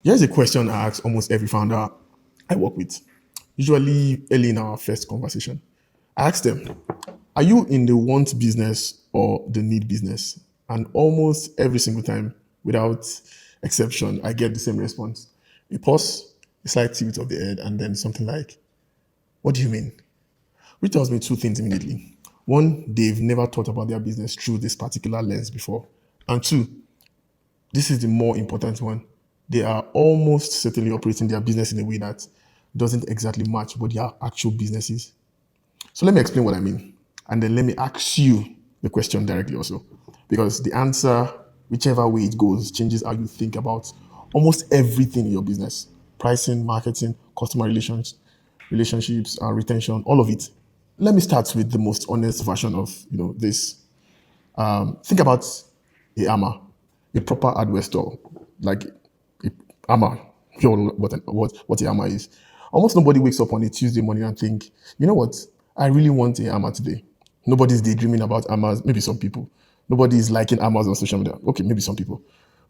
Here's a question I ask almost every founder I work with, usually early in our first conversation. I ask them, are you in the want business or the need business? And almost every single time, without exception, I get the same response. A pause, a slight tilt of the head, and then something like, what do you mean? Which tells me two things immediately. One, they've never thought about their business through this particular lens before. And two, this is the more important one. They are almost certainly operating their business in a way that doesn't exactly match what their actual business is. So let me explain what I mean. And then let me ask you the question directly also. Because the answer, whichever way it goes, changes how you think about almost everything in your business. Pricing, marketing, customer relationships, retention, all of it. Let me start with the most honest version of this. Think about a hammer, a proper hardware store, like a hammer. You know what a hammer is. Almost nobody wakes up on a Tuesday morning and think, you know what, I really want a hammer today. Nobody's daydreaming about hammers. Maybe some people. Nobody is liking hammers on social media. Okay, maybe some people.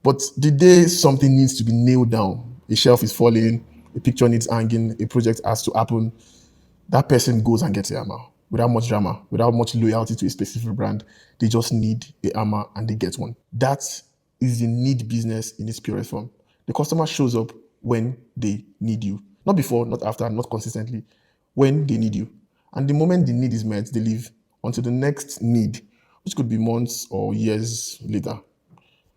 But the day something needs to be nailed down, a shelf is falling, a picture needs hanging, a project has to happen, that person goes and gets a hammer without much drama, without much loyalty to a specific brand. They just need a hammer and they get one. That is the need business in its purest form. The customer shows up when they need you. Not before, not after, not consistently. When they need you. And the moment the need is met, they leave until the next need, which could be months or years later.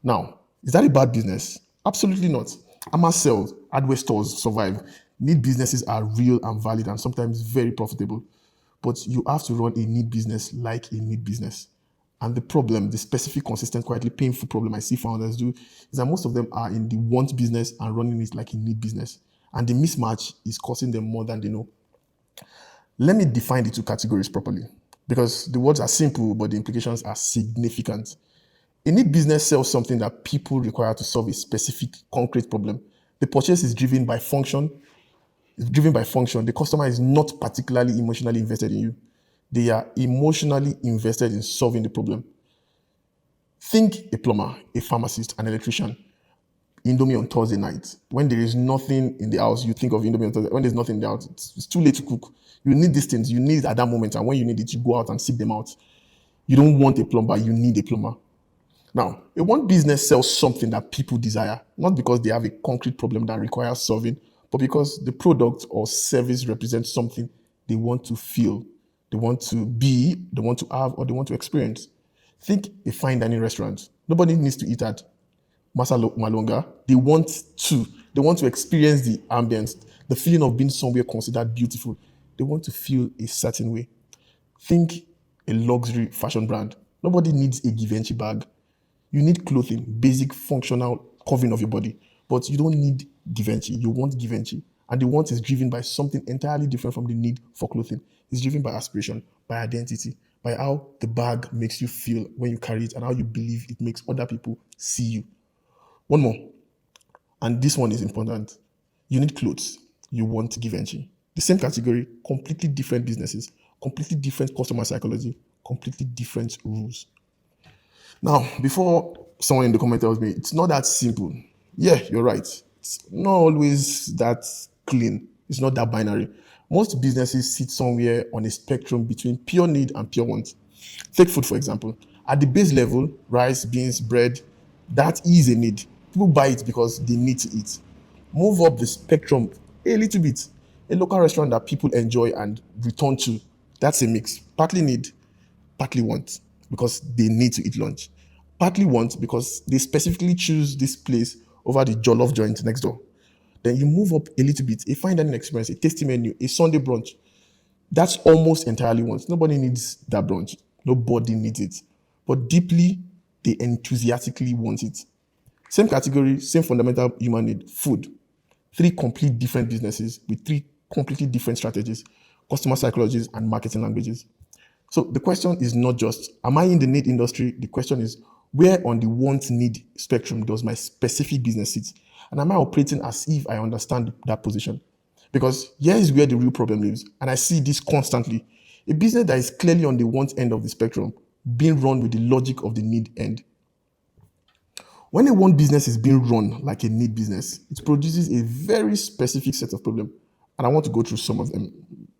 Now, is that a bad business? Absolutely not. Amma sells, hardware stores survive. Need businesses are real and valid and sometimes very profitable. But you have to run a need business like a need business. And the problem, the specific, consistent, quietly painful problem I see founders do is that most of them are in the want business and running it like a need business. And the mismatch is costing them more than they know. Let me define the two categories properly because the words are simple, but the implications are significant. A need business sells something that people require to solve a specific concrete problem. The purchase is driven by function. It's driven by function. The customer is not particularly emotionally invested in you. They are emotionally invested in solving the problem. Think a plumber, a pharmacist, an electrician. Indomie on Thursday night. When there is nothing in the house, you think of Indomie on Thursday. When there's nothing in the house, it's too late to cook. You need these things. You need it at that moment. And when you need it, you go out and seek them out. You don't want a plumber. You need a plumber. Now, a one business sells something that people desire, not because they have a concrete problem that requires solving, but because the product or service represents something they want to feel, they want to be, they want to have, or they want to experience. Think a fine dining restaurant. Nobody needs to eat at Malonga. They want to experience the ambience, the feeling of being somewhere considered beautiful. They want to feel a certain way. Think a luxury fashion brand. Nobody needs a Givenchy bag. You need clothing, basic functional covering of your body, but you don't need Givenchy. You want Givenchy. And the want is driven by something entirely different from the need for clothing. It's driven by aspiration, by identity, by how the bag makes you feel when you carry it and how you believe it makes other people see you. One more, and this one is important. You need clothes. You want Givenchy. The same category, completely different businesses, completely different customer psychology, completely different rules. Now, before someone in the comment tells me it's not that simple, yeah, you're right. It's not always that clean. It's not that binary. Most businesses sit somewhere on a spectrum between pure need and pure want. Take food, for example. At the base level, rice, beans, bread, that is a need. People buy it because they need to eat. Move up the spectrum a little bit. A local restaurant that people enjoy and return to, that's a mix. Partly need, partly want because they need to eat lunch. Partly want because they specifically choose this place over the jollof joint next door. Then you move up a little bit, a fine dining experience, a tasty menu, a Sunday brunch. That's almost entirely want. Nobody needs that brunch. Nobody needs it. But deeply, they enthusiastically want it. Same category, same fundamental human need, food. Three complete different businesses with three completely different strategies, customer psychologies, and marketing languages. So the question is not just, am I in the need industry? The question is, where on the want need spectrum does my specific business sit? And am I operating as if I understand that position? Because here is where the real problem lives. And I see this constantly. A business that is clearly on the want end of the spectrum being run with the logic of the need end When a one business is being run like a need business, it produces a very specific set of problems. And I want to go through some of them.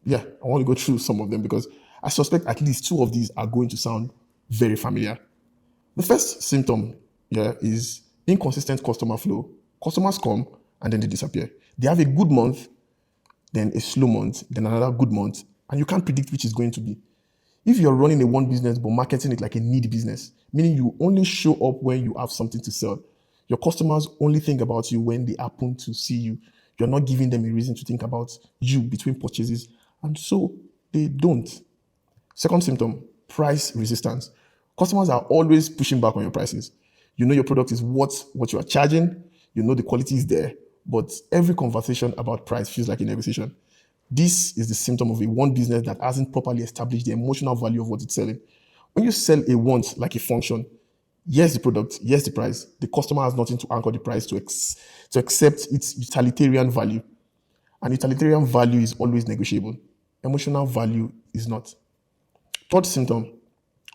Yeah, I want to go through some of them because I suspect at least two of these are going to sound very familiar. The first symptom, yeah, is inconsistent customer flow. Customers come and then they disappear. They have a good month, then a slow month, then another good month, and you can't predict which is going to be. If you're running a one business but marketing it like a need business, meaning you only show up when you have something to sell, your customers only think about you when they happen to see you. You're not giving them a reason to think about you between purchases, and so they don't. Second symptom, price resistance. Customers are always pushing back on your prices. You know your product is what you are charging, you know the quality is there, but every conversation about price feels like a negotiation. This is the symptom of a one business that hasn't properly established the emotional value of what it's selling. When you sell a want like a function, yes, the product, yes, the price, the customer has nothing to anchor the price to accept its utilitarian value. And utilitarian value is always negotiable. Emotional value is not. Third symptom,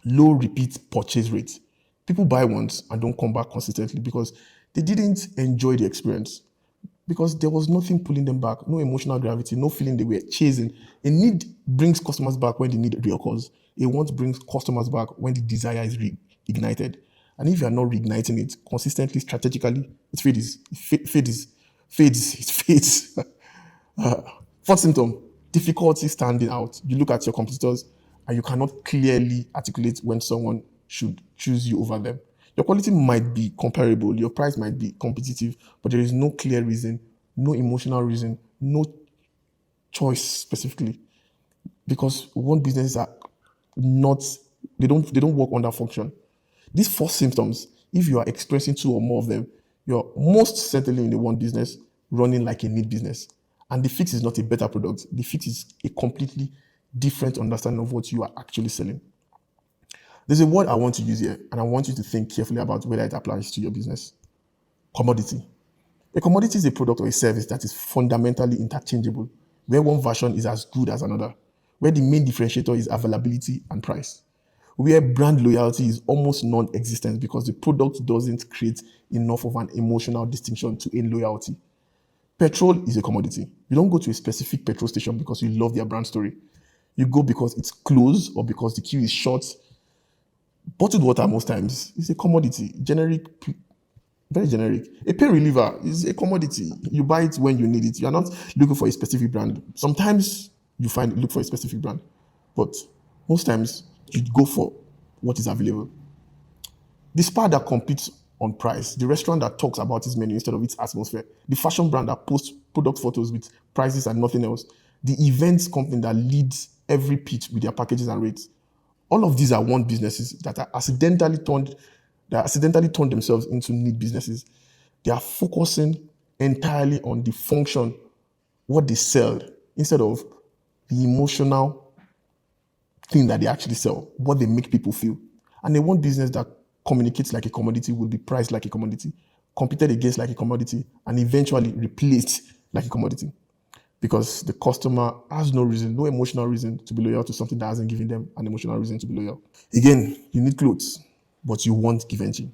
low repeat purchase rate. People buy once and don't come back consistently because they didn't enjoy the experience. Because there was nothing pulling them back, no emotional gravity, no feeling they were chasing. A need brings customers back when the need reoccurs. A want brings customers back when the desire is reignited. And if you are not reigniting it consistently, strategically, it fades. It fades. Fourth symptom, difficulty standing out. You look at your competitors and you cannot clearly articulate when someone should choose you over them. Your quality might be comparable, your price might be competitive, but there is no clear reason, no emotional reason, no choice specifically. Because one business are not, they don't work on that function. These four symptoms, if you are experiencing two or more of them, you're most certainly in the one business running like a need business. And the fix is not a better product. The fix is a completely different understanding of what you are actually selling. There's a word I want to use here, and I want you to think carefully about whether it applies to your business. Commodity. A commodity is a product or a service that is fundamentally interchangeable, where one version is as good as another, where the main differentiator is availability and price, where brand loyalty is almost non-existent because the product doesn't create enough of an emotional distinction to aid loyalty. Petrol is a commodity. You don't go to a specific petrol station because you love their brand story. You go because it's close or because the queue is short. Bottled water most times is a commodity, generic, very generic. A pain reliever is a commodity. You buy it when you need it. You are not looking for a specific brand. Sometimes you look for a specific brand, but most times you go for what is available. The spa that competes on price, the restaurant that talks about its menu instead of its atmosphere, the fashion brand that posts product photos with prices and nothing else, the events company that leads every pitch with their packages and rates. All of these are one businesses that are accidentally turned themselves into need businesses. They are focusing entirely on the function, what they sell, instead of the emotional thing that they actually sell, what they make people feel. And they want business that communicates like a commodity, will be priced like a commodity, competed against like a commodity, and eventually replaced like a commodity. Because the customer has no reason, no emotional reason to be loyal to something that hasn't given them an emotional reason to be loyal. Again, you need clothes, but you want Givenchy.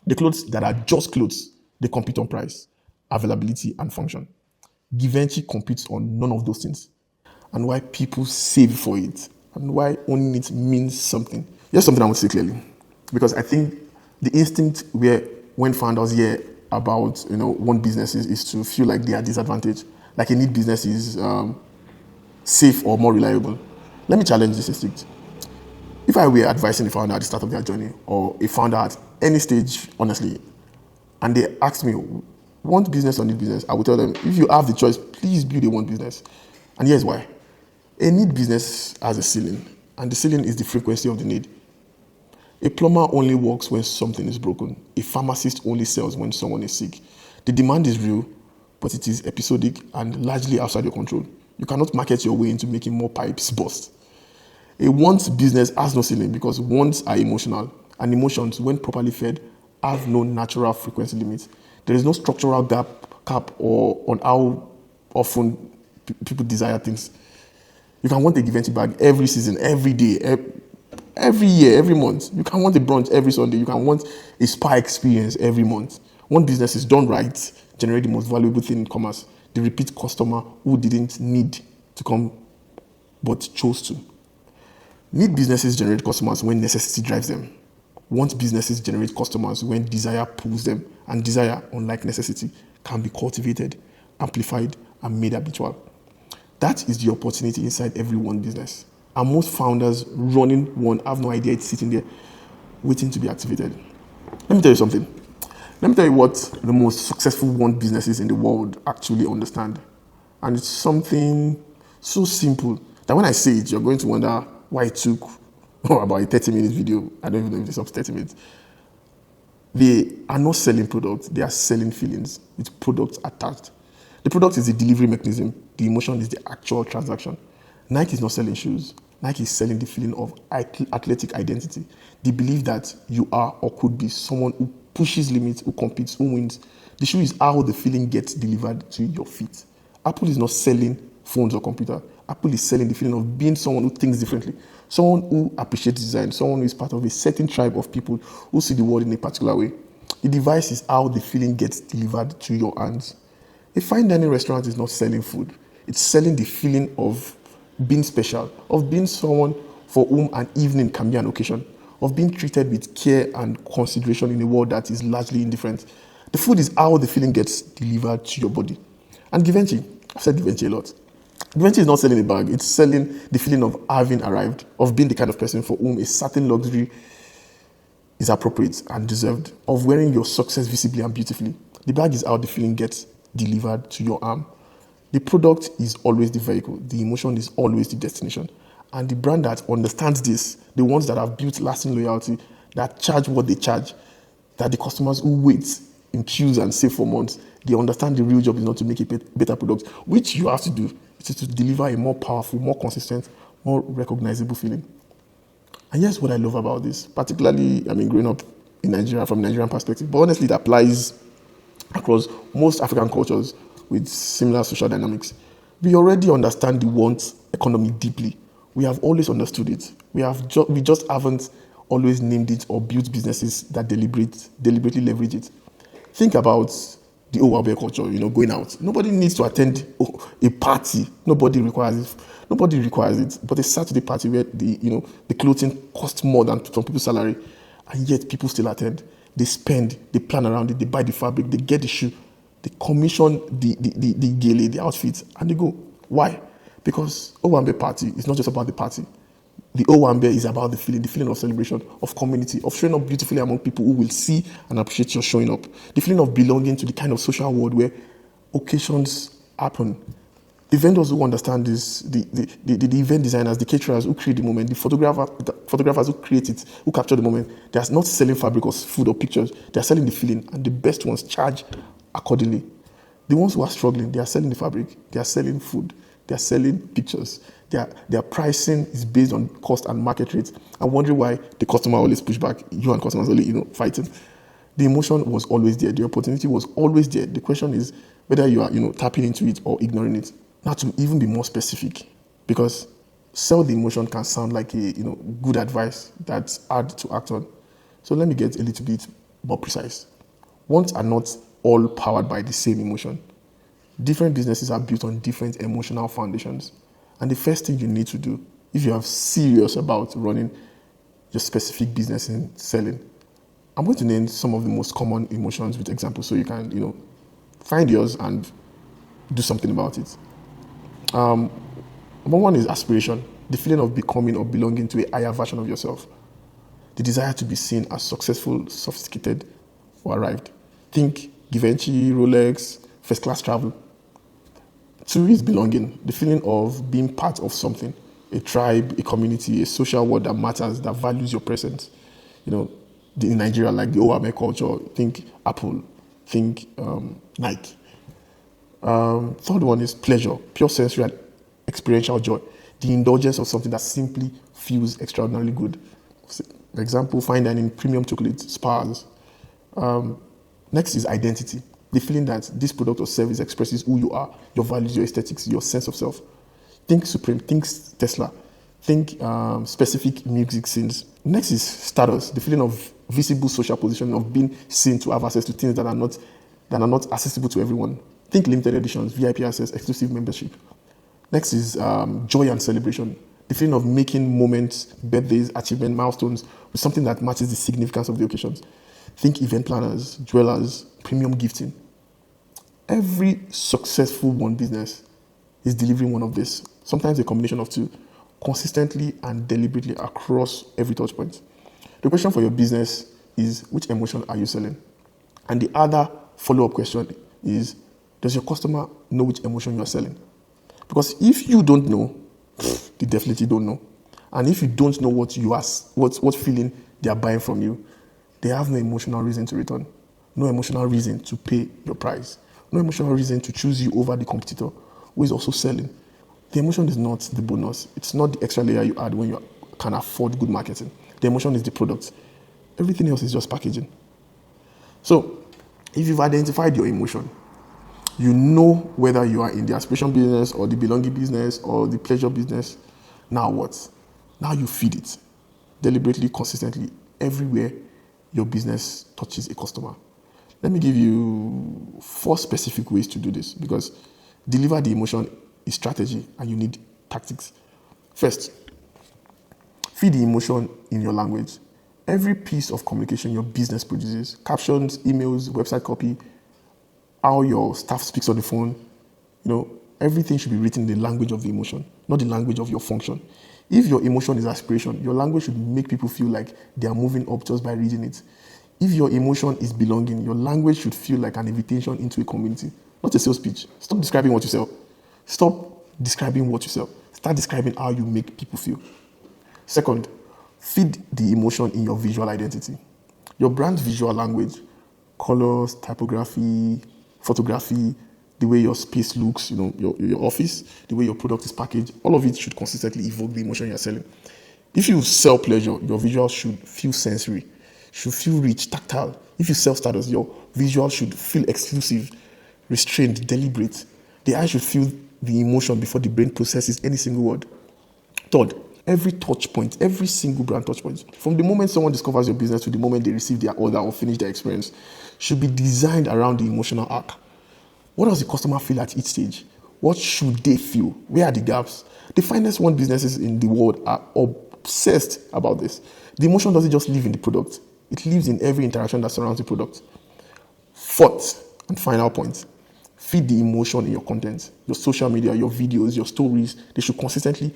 The clothes that are just clothes, they compete on price, availability, and function. Givenchy competes on none of those things. And why people save for it, and why owning it means something. Here's something I want to say clearly. Because I think the instinct when founders hear about one business is to feel like they are disadvantaged, like a need business is safe or more reliable. Let me challenge this instinct. If I were advising a founder at the start of their journey, or a founder at any stage, honestly, and they asked me, want business or need business, I would tell them, if you have the choice, please build a one business. And here's why. A need business has a ceiling, and the ceiling is the frequency of the need. A plumber only works when something is broken. A pharmacist only sells when someone is sick. The demand is real, but it is episodic and largely outside your control. You cannot market your way into making more pipes burst. A want business has no ceiling because wants are emotional, and emotions, when properly fed, have no natural frequency limit. There is no structural cap or on how often people desire things. You can want a Givenchy bag every season, every day, every year, every month. You can want a brunch every Sunday. You can want a spa experience every month. One business is done right, generate the most valuable thing in commerce. The repeat customer who didn't need to come but chose to. Need businesses generate customers when necessity drives them. Want businesses generate customers when desire pulls them. And desire, unlike necessity, can be cultivated, amplified, and made habitual. That is the opportunity inside every one business. And most founders running one have no idea it's sitting there waiting to be activated. Let me tell you something. Let me tell you what the most successful one businesses in the world actually understand. And it's something so simple that when I say it, you're going to wonder why it took about a 30-minute video. I don't even know if it's up to 30 minutes. They are not selling products, they are selling feelings with products attached. The product is the delivery mechanism, the emotion is the actual transaction. Nike is not selling shoes. Nike is selling the feeling of athletic identity, the belief that you are or could be someone who pushes limits, who competes, who wins. The shoe is how the feeling gets delivered to your feet. Apple is not selling phones or computer. Apple is selling the feeling of being someone who thinks differently, someone who appreciates design, someone who is part of a certain tribe of people who see the world in a particular way. The device is how the feeling gets delivered to your hands. A fine dining restaurant is not selling food. It's selling the feeling of being special, of being someone for whom an evening can be an occasion, of being treated with care and consideration in a world that is largely indifferent. The food is how the feeling gets delivered to your body. And Givenchy, I've said Givenchy a lot. Givenchy is not selling a bag, it's selling the feeling of having arrived, of being the kind of person for whom a certain luxury is appropriate and deserved, of wearing your success visibly and beautifully. The bag is how the feeling gets delivered to your arm. The product is always the vehicle. The emotion is always the destination. And the brand that understands this, the ones that have built lasting loyalty, that charge what they charge, that the customers who wait in queues and save for months, they understand the real job is not to make a better product, which you have to do. It is to deliver a more powerful, more consistent, more recognizable feeling. And here's what I love about this, particularly, growing up in Nigeria from a Nigerian perspective, but honestly, it applies across most African cultures with similar social dynamics. We already understand the want economy deeply. We have always understood it. We just haven't always named it or built businesses that deliberately leverage it. Think about the Owambe culture, going out. Nobody needs to attend a party. Nobody requires it. But a Saturday party where the clothing costs more than some people's salary, and yet people still attend. They spend, they plan around it, they buy the fabric, they get the shoe, they commission the gele, the outfits, and they go. Why? Because Owambe party is not just about the party. The Owambe is about the feeling of celebration, of community, of showing up beautifully among people who will see and appreciate your showing up. The feeling of belonging to the kind of social world where occasions happen. The vendors who understand this, the event designers, the caterers who create the moment, the photographers who create it, who capture the moment, they are not selling fabric or food or pictures, they are selling the feeling, and the best ones charge accordingly. The ones who are struggling, they are selling the fabric, they are selling food, they are selling pictures. Their pricing is based on cost and market rates. I'm wondering why the customer always push back. You and customers only, fighting. The emotion was always there. The opportunity was always there. The question is whether you are, tapping into it or ignoring it. Not to even be more specific, because sell the emotion can sound like a, good advice that's hard to act on. So let me get a little bit more precise. Wants are not all powered by the same emotion. Different businesses are built on different emotional foundations. And the first thing you need to do, if you are serious about running your specific business in selling, I'm going to name some of the most common emotions with examples so you can, find yours and do something about it. Number one is aspiration, the feeling of becoming or belonging to a higher version of yourself. The desire to be seen as successful, sophisticated, or arrived. Think Givenchy, Rolex, first class travel. Two is belonging, the feeling of being part of something, a tribe, a community, a social world that matters, that values your presence. In Nigeria, like the Owambe culture, think Apple, think Nike. Third one is pleasure, pure sensory and experiential joy, the indulgence of something that simply feels extraordinarily good. For example, fine dining, premium chocolates, spas. Next is identity, the feeling that this product or service expresses who you are, your values, your aesthetics, your sense of self. Think Supreme, think Tesla, Think specific music scenes. Next is status, the feeling of visible social position, of being seen to have access to things that are not accessible to everyone. Think limited editions, VIP access, exclusive membership. Next is joy and celebration, the feeling of making moments, birthdays, achievement, milestones with something that matches the significance of the occasions. Think event planners, jewelers, premium gifting. Every successful one business is delivering one of this, sometimes a combination of two, consistently and deliberately across every touch point. The question for your business is, which emotion are you selling? And the other follow-up question is, does your customer know which emotion you are selling? Because if you don't know, they definitely don't know. And if you don't know what feeling they are buying from you, they have no emotional reason to return, no emotional reason to pay your price, no emotional reason to choose you over the competitor who is also selling. The emotion is not the bonus. It's not the extra layer you add when you can afford good marketing. The emotion is the product. Everything else is just packaging. So, if you've identified your emotion, you know whether you are in the aspiration business or the belonging business or the pleasure business. Now what? Now you feed it deliberately, consistently, everywhere your business touches a customer. Let me give you 4 specific ways to do this, because deliver the emotion is strategy and you need tactics. First, feed the emotion in your language. Every piece of communication your business produces, captions, emails, website copy, how your staff speaks on the phone, everything should be written in the language of the emotion, not the language of your function. If your emotion is aspiration, your language should make people feel like they are moving up just by reading it. If your emotion is belonging, your language should feel like an invitation into a community, not a sales pitch. Stop describing what you sell. Stop describing what you sell. Start describing how you make people feel. Second, feed the emotion in your visual identity. Your brand's visual language, colors, typography, photography, the way your space looks, your office, the way your product is packaged, all of it should consistently evoke the emotion you're selling. If you sell pleasure, your visual should feel sensory, should feel rich, tactile. If you sell status, your visual should feel exclusive, restrained, deliberate. The eye should feel the emotion before the brain processes any single word. Third, every touch point, every single brand touch point, from the moment someone discovers your business to the moment they receive their order or finish their experience, should be designed around the emotional arc. What does the customer feel at each stage? What should they feel? Where are the gaps? The finest one businesses in the world are obsessed about this. The emotion doesn't just live in the product. It lives in every interaction that surrounds the product. Fourth and final point, feed the emotion in your content. Your social media, your videos, your stories, they should consistently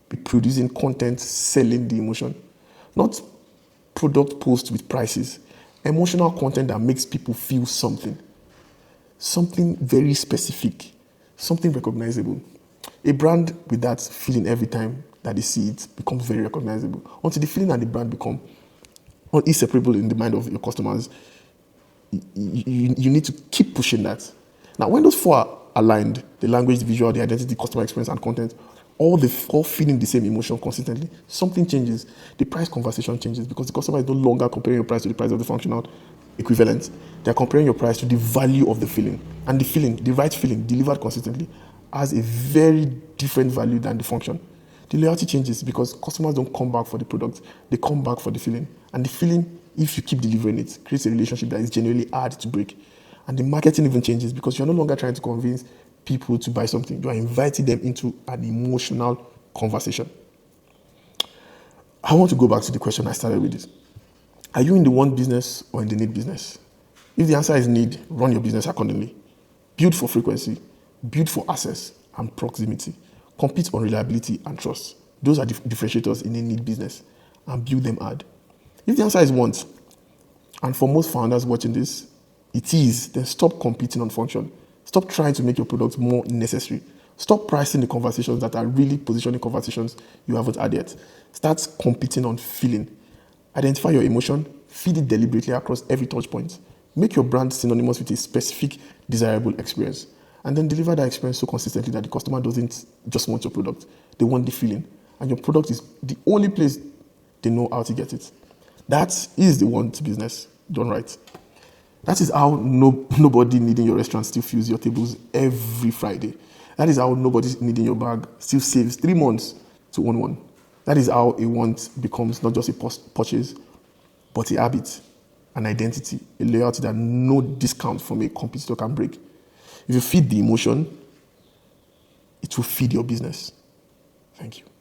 be producing content selling the emotion. Not product posts with prices. Emotional content that makes people feel something. Something very specific. Something recognizable. A brand with that feeling every time that they see it becomes very recognizable. Until the feeling and the brand become inseparable in the mind of your customers, you need to keep pushing that. Now, when those 4 are aligned, the language, the visual, the identity, customer experience, and content, all feeling the same emotion consistently, something changes. The price conversation changes because the customer is no longer comparing your price to the price of the functional equivalent. They're comparing your price to the value of the feeling. And the feeling, the right feeling, delivered consistently, has a very different value than the function. The loyalty changes because customers don't come back for the product, they come back for the feeling. And the feeling, if you keep delivering it, creates a relationship that is genuinely hard to break. And the marketing even changes because you're no longer trying to convince people to buy something. You are inviting them into an emotional conversation. I want to go back to the question I started with. Are you in the want business or in the need business? If the answer is need, run your business accordingly. Build for frequency, build for access and proximity. Compete on reliability and trust. Those are the differentiators in a need business, and build them hard. If the answer is want, and for most founders watching this, it is, then stop competing on function. Stop trying to make your product more necessary. Stop pricing the conversations that are really positioning conversations you haven't had yet. Start competing on feeling. Identify your emotion, feed it deliberately across every touch point. Make your brand synonymous with a specific, desirable experience. And then deliver that experience so consistently that the customer doesn't just want your product. They want the feeling. And your product is the only place they know how to get it. That is the want business done right. That is how nobody needing your restaurant still fills your tables every Friday. That is how nobody needing your bag still saves 3 months to own one. That is how a want becomes not just a purchase, but a habit, an identity, a loyalty that no discount from a competitor can break. If you feed the emotion, it will feed your business. Thank you.